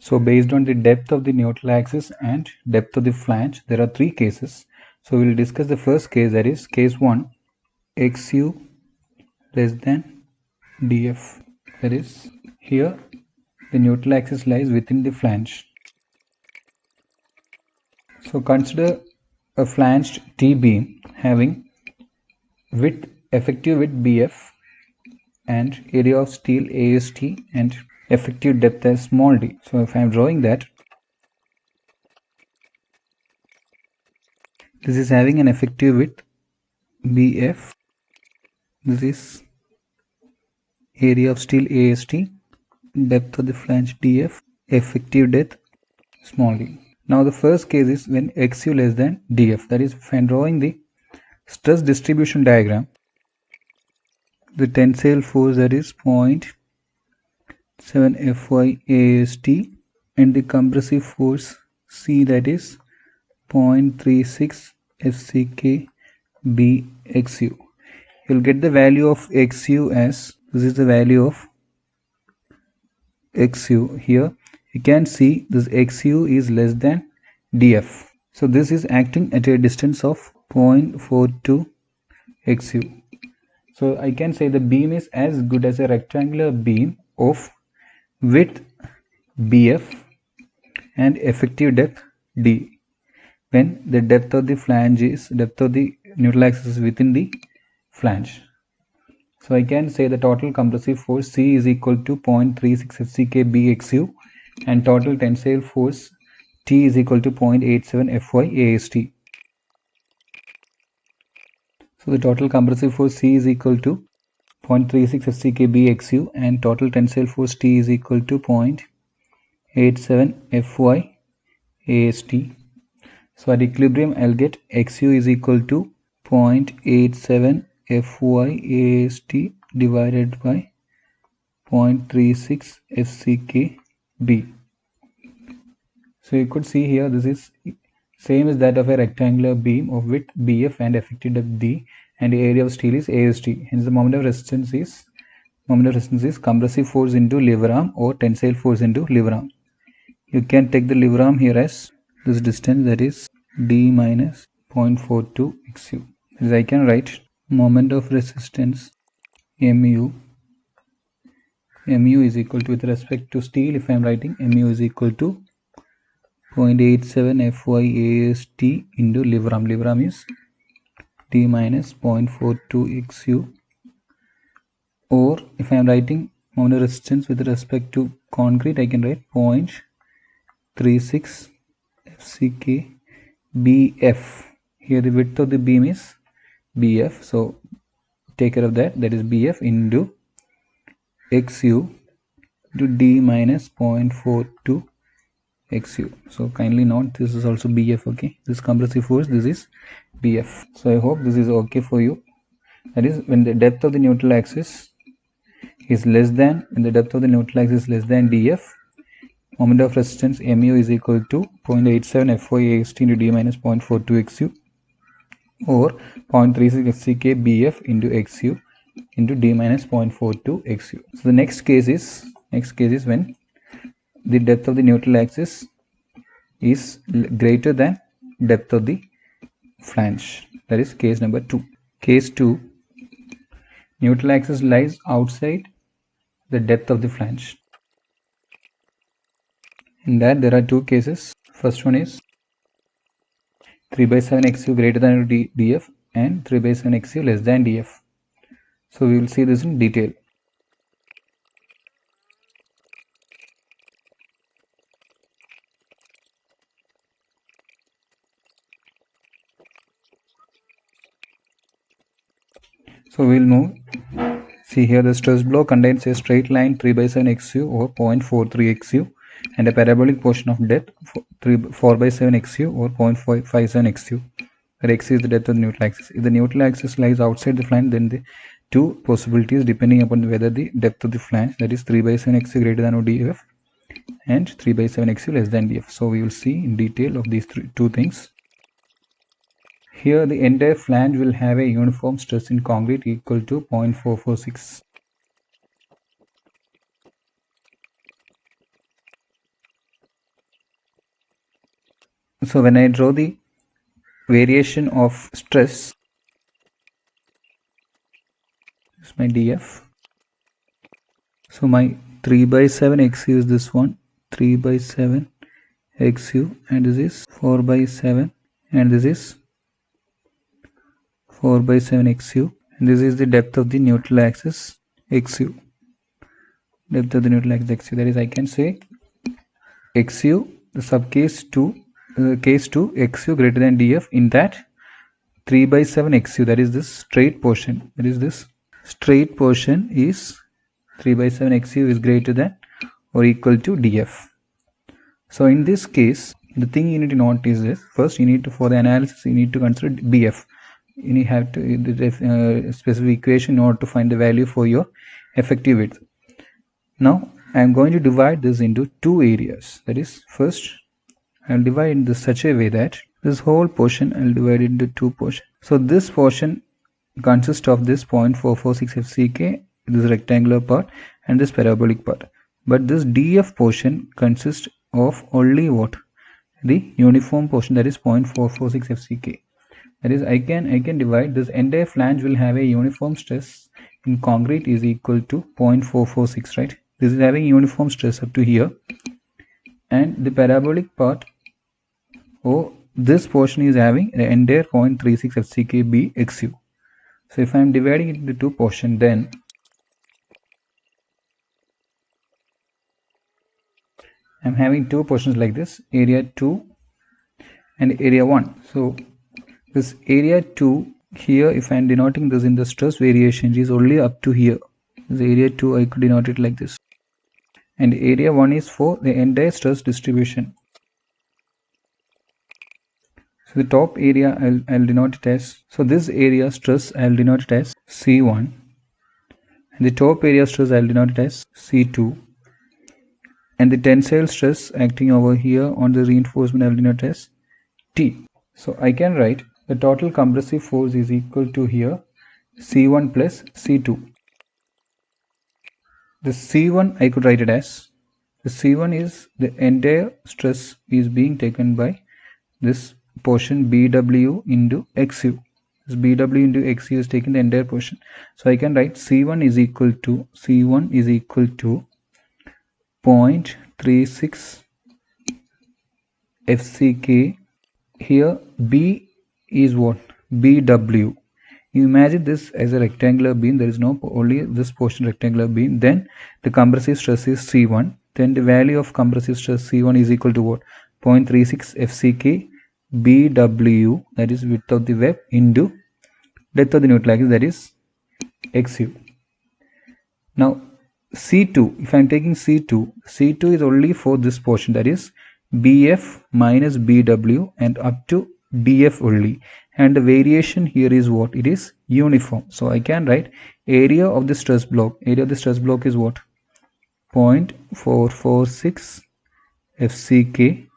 So based on the depth of the neutral axis and depth of the flange, there are three cases. So we will discuss the first case, that is case 1, XU less than DF. That is, here the neutral axis lies within the flange. So consider a flanged T-beam having effective width BF and area of steel AST and effective depth as small d. So if I am drawing that, this is having an effective width BF, this is area of steel AST, depth of the flange DF, effective depth small d. Now the first case is when XU less than DF, that is if I am drawing the stress distribution diagram, the tensile force, that is 0.7 Fy AST, and the compressive force C, that is 0.36 FCK BXU. You'll get the value of XU as, this is the value of XU. Here you can see this XU is less than DF. So this is acting at a distance of 0.42 XU. So I can say the beam is as good as a rectangular beam of width BF and effective depth D, when the depth of the neutral axis is within the flange. So I can say the total compressive force C is equal to 0.36 FCK BXU and total tensile force T is equal to 0.87 Fy AST. So the total compressive force C is equal to 0.36 FCK BXU and total tensile force T is equal to 0.87 Fy AST. So at equilibrium I'll get XU is equal to 0.87 Fy AST divided by 0.36 FCK B. So you could see here this is same as that of a rectangular beam of width BF and effective depth D, and the area of steel is AST. Hence the moment of resistance is compressive force into lever arm or tensile force into lever arm. You can take the lever arm here as this distance, that is D minus 0.42 XU. As I can write moment of resistance mu is equal to, with respect to steel, if I am writing mu is equal to 0.87 Fy AST into lever arm. Lever arm is D minus 0.42 XU. Or if I am writing moment of resistance with respect to concrete, I can write 0.36 FCK BF. Here the width of the beam is BF, so take care of that, that is BF into XU into D minus 0.42 XU. So kindly note this is also BF, okay? This compressive force, this is BF. So I hope this is okay for you. That is when the depth of the neutral axis is less than, DF, moment of resistance mu is equal to 0.87 Fy AST into D minus 0.42 XU or 0.36 FCK BF into XU into D minus 0.42 XU. So the next case is when the depth of the neutral axis is greater than depth of the flange. That is case number 2. Case 2, neutral axis lies outside the depth of the flange. In that there are two cases. First one is 3/7 XU greater than DF and 3/7 XU less than DF. So we will see this in detail. So we will move. See here the stress block contains a straight line 3/7 XU or 0.43 XU and a parabolic portion of depth 4/7 XU or 0.57 XU, where X is the depth of the neutral axis. If the neutral axis lies outside the flange, then the two possibilities depending upon whether the depth of the flange, that is 3/7 XU greater than or DF and 3/7 XU less than DF. So we will see in detail of these two things. Here the entire flange will have a uniform stress in concrete equal to 0.446. So when I draw the variation of stress, this is my df. So my 3 by 7 xu is this one, 3 by 7 xu, and this is 4 by 7, and this is 4 by 7 xu, and this is the depth of the neutral axis xu. Depth of the neutral axis xu, that is, I can say xu, the subcase 2, case 2 xu greater than df in that 3 by 7 xu, that is this straight portion, that is this straight portion is 3 by 7 xu is greater than or equal to df. So in this case, the thing you need to note is this: first, you need to, for the analysis, you need to consider bf. You have to the specific equation in order to find the value for your effective width. Now I am going to divide this into two areas. That is, first I will divide in such a way that this whole portion I will divide into two portions. So this portion consists of this 0.446 FCK, this rectangular part, and this parabolic part. But this DF portion consists of only what? The uniform portion, that is 0.446 FCK. That is, I can divide this entire flange will have a uniform stress in concrete is equal to 0.446, right? This is having uniform stress up to here, and the parabolic part, this portion is having the entire 0.36 FCK XU. So if I am dividing it into two portions, then I am having two portions like this, area 2 and area 1. So this area 2 here, if I am denoting this in the stress variation, is only up to here. This area 2, I could denote it like this. And area 1 is for the entire stress distribution. So the top area I'll denote it as, so this area stress I'll denote it as C1, and the top area stress I'll denote it as C2, and the tensile stress acting over here on the reinforcement I'll denote as T. So I can write the total compressive force is equal to here C1 plus C2. The C1 I could write it as, the C1 is the entire stress is being taken by this portion BW into XU. This BW into XU is taking the entire portion. So I can write C1 is equal to 0.36 FCK. Here B is what? BW. You imagine this as a rectangular beam. There is no only this portion rectangular beam. Then the compressive stress is C1. Then the value of compressive stress C1 is equal to what? 0.36 FCK BW, that is width of the web, into depth of the neutral axis, that is XU. Now C2, if I am taking C2 is only for this portion, that is BF minus BW and up to DF only, and the variation here is what? It is uniform. So I can write area of the stress block. Area of the stress block is what? 0.446 FCK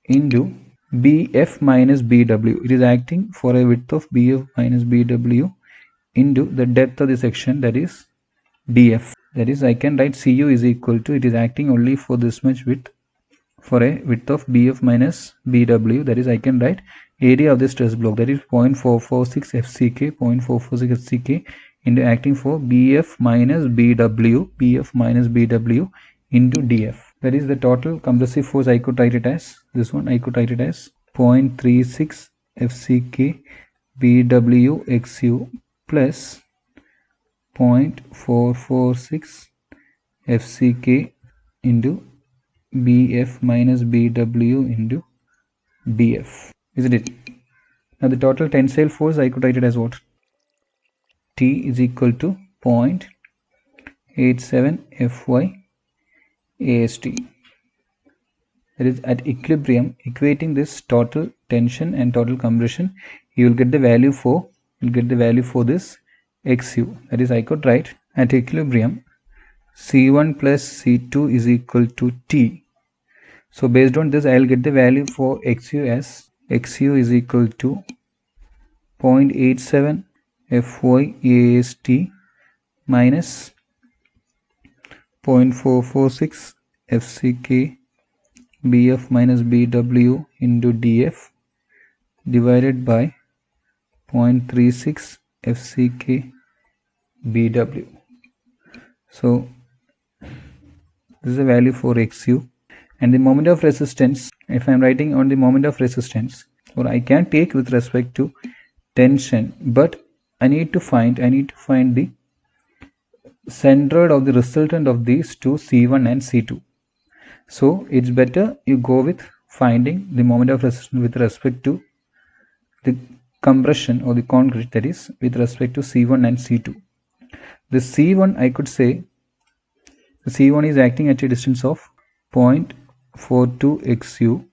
into BF minus BW. It is acting for a width of BF minus BW into the depth of the section, that is DF. That is, I can write CU is equal to, it is acting only for this much width, for a width of BF minus BW. That is, I can write area of the stress block, that is 0.446 FCK, 0.446 FCK into acting for BF minus BW into DF. That is the total compressive force. I could write it as this one. I could write it as 0.36 FCK BW XU plus 0.446 FCK into BF minus BW into DF. Isn't it? Now the total tensile force, I could write it as what? T is equal to 0.87 Fy AST. That is, at equilibrium, equating this total tension and total compression, you will get the value for this XU. That is, I could write at equilibrium C1 plus C2 is equal to T. So based on this, I will get the value for XU as XU is equal to 0.87 Fy AST minus 0.446 FCK BF minus BW into DF divided by 0.36 FCK BW. So this is a value for XU, and the moment of resistance, if I am writing on the moment of resistance, or I can take with respect to tension, but I need to find the centroid of the resultant of these two, C1 and C2. So it's better you go with finding the moment of resistance with respect to the compression or the concrete, that is with respect to C1 and C2. The C1, I could say the C1 is acting at a distance of 0.42 XU,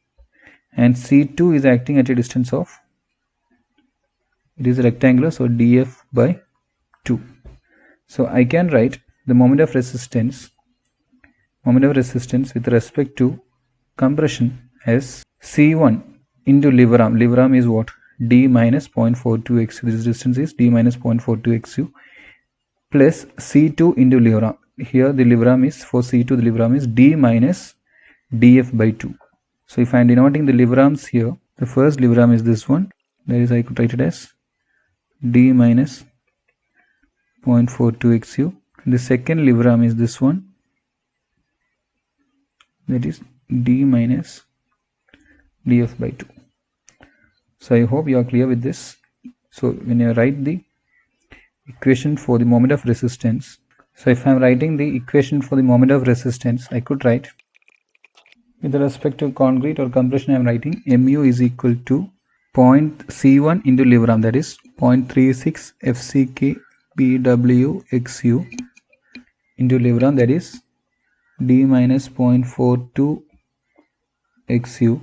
and C2 is acting at a distance of, it is rectangular, so dF by 2. So I can write the moment of resistance with respect to compression as C1 into lever arm. Lever arm is what? D minus 0.42 XU. This distance is D minus 0.42 XU plus C2 into lever arm. Here the lever arm is, for C2 the lever arm is D minus dF by 2. So if I am denoting the lever arms here, the first lever arm is this one, that is I could write it as D minus 0.42 XU. The second lever arm is this one, that is D minus dF by 2. So I hope you are clear with this. So when you write the equation for the moment of resistance, so if I am writing the equation for the moment of resistance, I could write, with respect to concrete or compression, I am writing mu is equal to C1 into lever arm, that is 0.36 FCK BW XU into lever arm, that is D minus 0.42 XU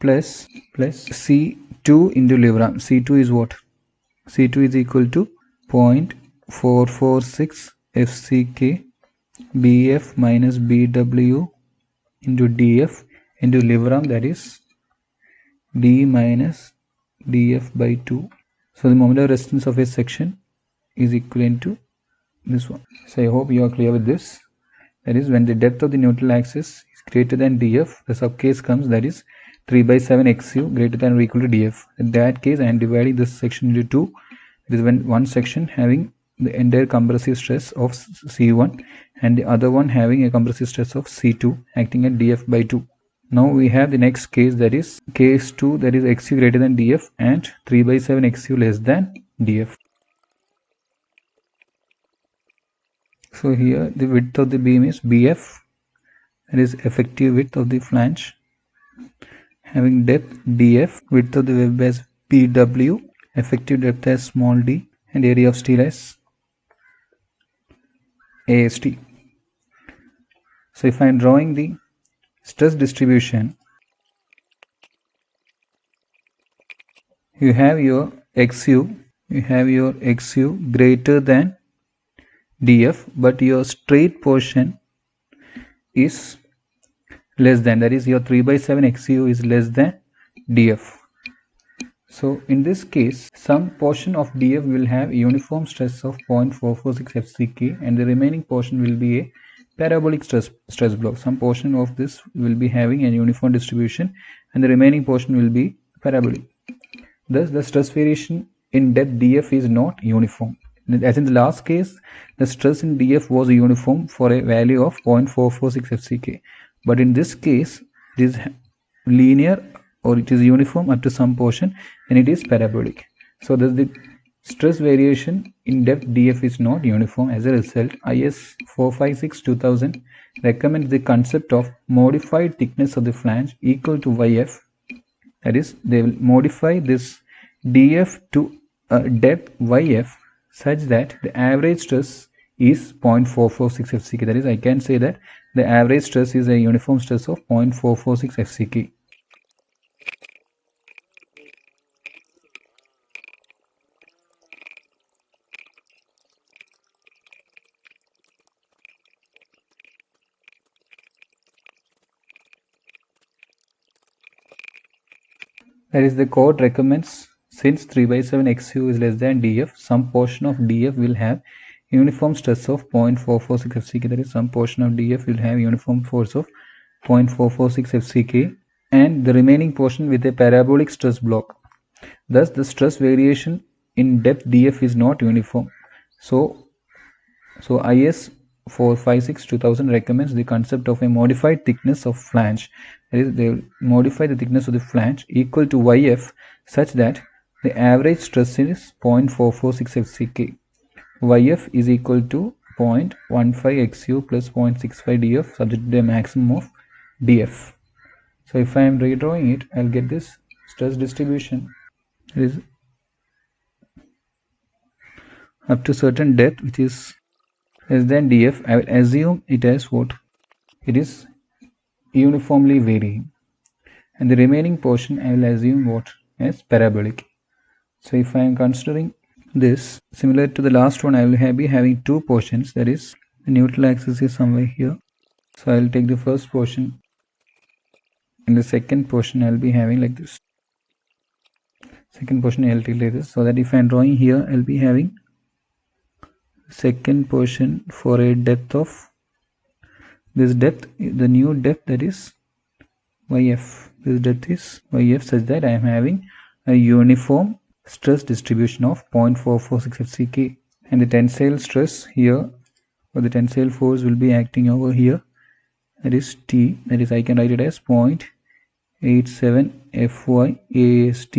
plus C2 into lever arm. C2 is what? C2 is equal to 0.446 FCK BF minus BW into DF into lever arm, that is D minus dF by 2. So the moment of resistance of a section is equivalent to this one. So I hope you are clear with this. That is, when the depth of the neutral axis is greater than dF, the subcase comes, that is 3/7 XU greater than or equal to dF. In that case, I am dividing this section into two. It is when one section having the entire compressive stress of C1 and the other one having a compressive stress of C2 acting at dF by 2. Now we have the next case, that is case 2, that is XU greater than dF and 3/7 XU less than dF. So here the width of the beam is BF, that is effective width of the flange, having depth dF, width of the web as BW, effective depth as small d, and area of steel as AST. So if I am drawing the stress distribution, you have your XU greater than dF, but your straight portion is less than, that is your 3/7 XU is less than dF. So in this case, some portion of dF will have a uniform stress of 0.446 FCK and the remaining portion will be a parabolic stress block. Some portion of this will be having a uniform distribution and the remaining portion will be parabolic. Thus the stress variation in depth dF is not uniform. As in the last case, the stress in dF was uniform for a value of 0.446 FCK. But in this case, it is linear or it is uniform up to some portion and it is parabolic. So thus the stress variation in depth dF is not uniform. As a result, IS 456-2000 recommends the concept of modified thickness of the flange equal to YF. That is, they will modify this dF to depth YF such that the average stress is 0.446 FCK. That is, I can say that the average stress is a uniform stress of 0.446 FCK. That is, the code recommends, since 3/7 XU is less than dF, some portion of dF will have uniform stress of 0.446 FCK. That is, some portion of dF will have uniform force of 0.446 FCK, and the remaining portion with a parabolic stress block. Thus, the stress variation in depth DF is not uniform. So IS 456-2000 recommends the concept of a modified thickness of flange. That is, they modify the thickness of the flange equal to YF such that the average stress is 0.446 FCK. YF is equal to 0.15 XU plus 0.65 DF subject to the maximum of DF. So if I am redrawing it, I'll get this stress distribution. It is up to certain depth which is less than DF. I will assume it as what? It is uniformly varying. And the remaining portion I will assume what? As parabolic. So if I am considering this similar to the last one, I will be having two portions. That is, the neutral axis is somewhere here. So I will take the first portion, and the second portion I will be having like this. Second portion I will take like this, so that if I am drawing here, I will be having second portion for a depth of this depth, the new depth, that is YF. This depth is YF such that I am having a uniform stress distribution of 0.446 FCK, and the tensile stress here, or the tensile force, will be acting over here, that is T, that is I can write it as 0.87 Fy AST,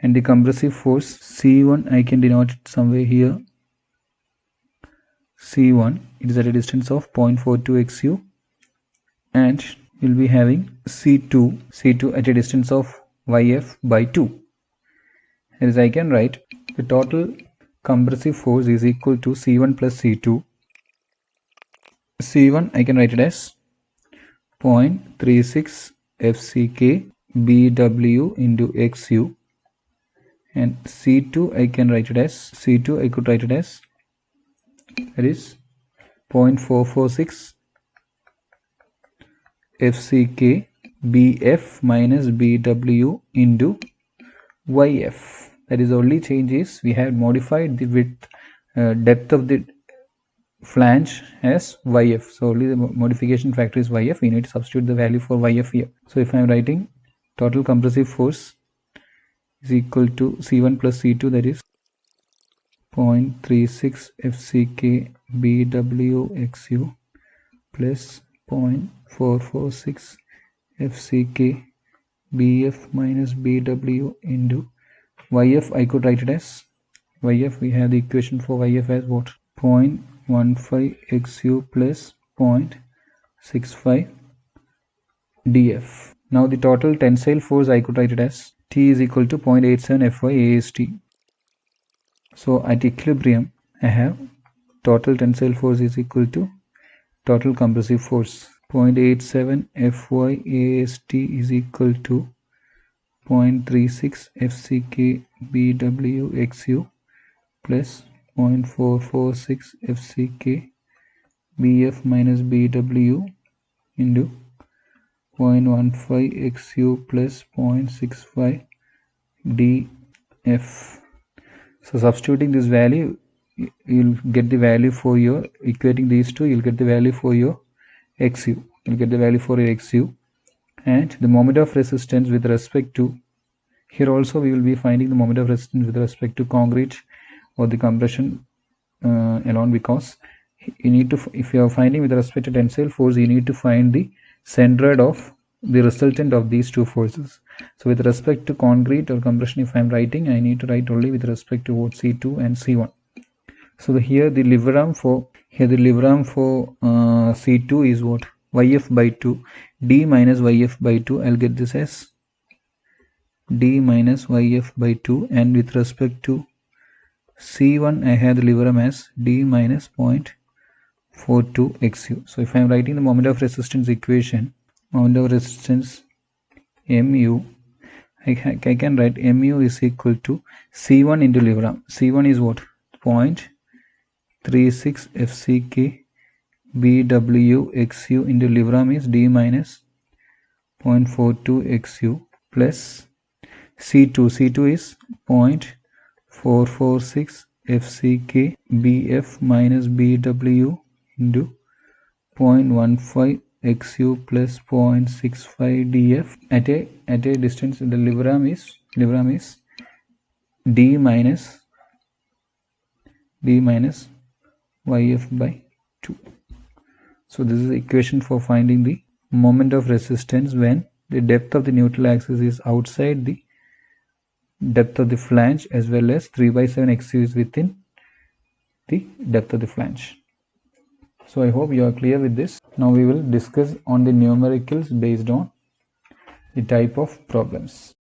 and the compressive force C1 I can denote it somewhere here. C1, it is at a distance of 0.42 XU, and we'll be having C2 at a distance of YF by 2. As I can write, the total compressive force is equal to C1 plus C2. C1 I can write it as 0.36 FCK BW into XU, and C2 I can write it as that is 0.446 FCK BF minus BW into YF. That is, the only change is we have modified the width, depth of the flange as YF. So only the modification factor is YF. We need to substitute the value for YF here. So if I am writing total compressive force is equal to C1 plus C2, that is 0.36 FCK BW XU plus 0.446 FCK BF minus BW into YF. I could write it as YF. We have the equation for YF as what? 0.15 XU plus 0.65 DF. Now the total tensile force I could write it as T is equal to 0.87 Fy AST. So at equilibrium, I have total tensile force is equal to total compressive force. 0.87 Fy AST is equal to 0.36 FCK BW XU plus 0.446 FCK BF minus BW into 0.15 XU plus 0.65 DF. So substituting this value, you'll get the value for your, equating these two, you'll get the value for your XU. You'll get the value for your XU, and the moment of resistance with respect to, here also we will be finding the moment of resistance with respect to concrete or the compression alone, because you need to, if you are finding with respect to tensile force, you need to find the centroid of the resultant of these two forces. So with respect to concrete or compression, if I am writing, I need to write only with respect to what? C2 and C1. So here the lever arm for C2 is what? YF by 2, D minus YF by 2. I'll get this as D minus YF by 2, and with respect to C1, I have the lever arm as D minus 0.42 XU. So if I am writing the moment of resistance equation, moment of resistance MU, I can write MU is equal to C1 into lever arm. C1 is what? 0.36 FCK BW XU into lever arm is D minus 0.42 XU plus C2. C2 is 0.446 FCK BF minus BW into 0.15 xu plus 0.65 df at a distance. The liberum is d minus yf by 2. So this is the equation for finding the moment of resistance when the depth of the neutral axis is outside the depth of the flange, as well as 3/7 xu is within the depth of the flange. So I hope you are clear with this. Now we will discuss on the numericals based on the type of problems.